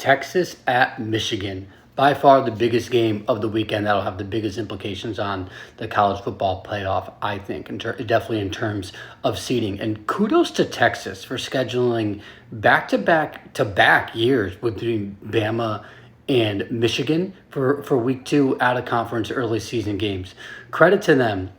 Texas at Michigan. By far the biggest game of the weekend. That'll have the biggest implications on the college football playoff, I think, definitely in terms of seeding. And kudos to Texas for scheduling back-to-back years between Bama and Michigan for week 2 out of conference early season games. Credit to them.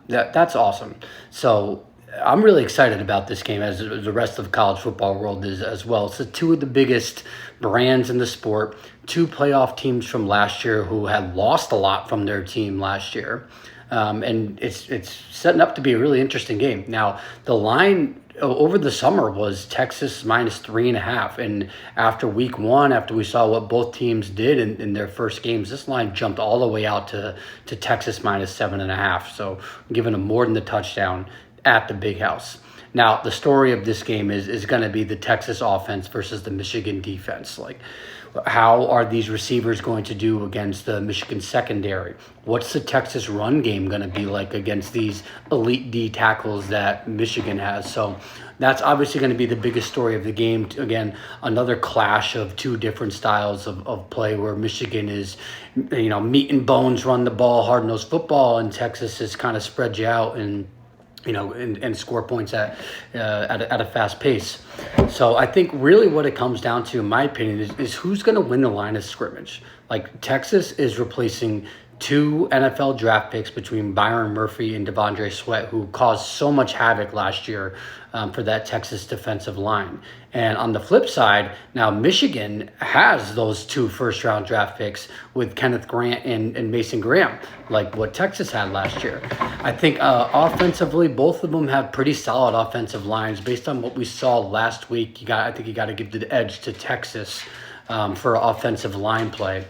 That's awesome. So I'm really excited about this game, as the rest of the college football world is as well. So two of the biggest brands in the sport, two playoff teams from last year who had lost a lot from their team last year. And it's setting up to be a really interesting game. Now, the line over the summer was Texas -3.5. And after week 1, after we saw what both teams did in their first games, this line jumped all the way out to Texas -7.5. So giving them more than the touchdown at the Big House. Now, the story of this game is going to be the Texas offense versus the Michigan defense. Like, how are these receivers going to do against the Michigan secondary? What's the Texas run game going to be like against these elite D tackles that Michigan has? So that's obviously going to be the biggest story of the game. Again, another clash of two different styles of play, where Michigan is, meat and bones, run the ball, hard-nosed football, and Texas is kind of spread you out and score points at a fast pace. So I think really what it comes down to, in my opinion, is who's going to win the line of scrimmage. Like, Texas is replacing 2 NFL draft picks between Byron Murphy and Devondre Sweat, who caused so much havoc last year for that Texas defensive line. And on the flip side, now Michigan has those 2 first-round draft picks with Kenneth Grant and Mason Graham, like what Texas had last year. I think offensively, both of them have pretty solid offensive lines. Based on what we saw last week, I think you got to give the edge to Texas for offensive line play.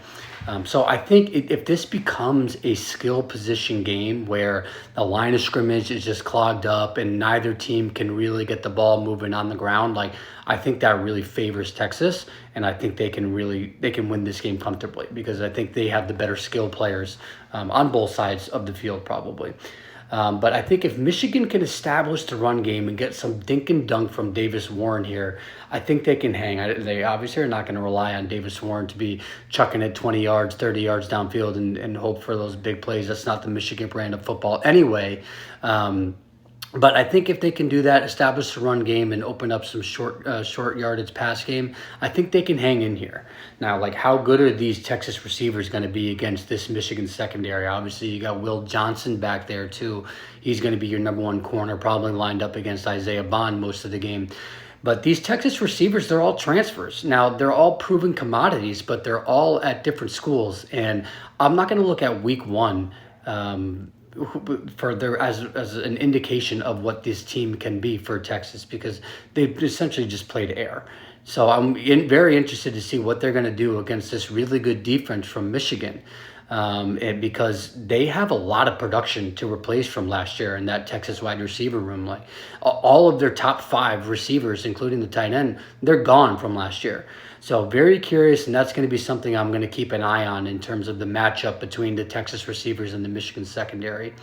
So I think if this becomes a skill position game where the line of scrimmage is just clogged up and neither team can really get the ball moving on the ground, like, I think that really favors Texas, and I think they can win this game comfortably, because I think they have the better skill players on both sides of the field probably. But I think if Michigan can establish the run game and get some dink and dunk from Davis Warren here, I think they can hang. They obviously are not going to rely on Davis Warren to be chucking it 20 yards, 30 yards downfield and hope for those big plays. That's not the Michigan brand of football anyway. But I think if they can do that, establish the run game and open up some short yardage pass game, I think they can hang in here. Now, like, how good are these Texas receivers going to be against this Michigan secondary? Obviously, you got Will Johnson back there too. He's going to be your number 1 corner, probably lined up against Isaiah Bond most of the game. But these Texas receivers, they're all transfers. Now, they're all proven commodities, but they're all at different schools. And I'm not going to look at week 1 as an indication of what this team can be for Texas, because they've essentially just played air. So I'm very interested to see what they're going to do against this really good defense from Michigan, and because they have a lot of production to replace from last year in that Texas wide receiver room. Like, all of their top 5 receivers, including the tight end, they're gone from last year. So very curious, and that's going to be something I'm going to keep an eye on in terms of the matchup between the Texas receivers and the Michigan secondary.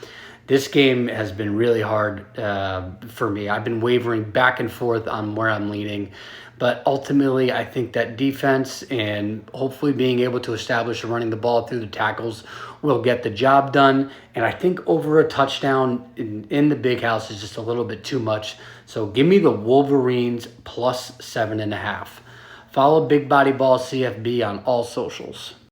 This game has been really hard for me. I've been wavering back and forth on where I'm leaning. But ultimately, I think that defense and hopefully being able to establish running the ball through the tackles will get the job done. And I think over a touchdown in the Big House is just a little bit too much. So give me the Wolverines +7.5. Follow Big Body Ball CFB on all socials.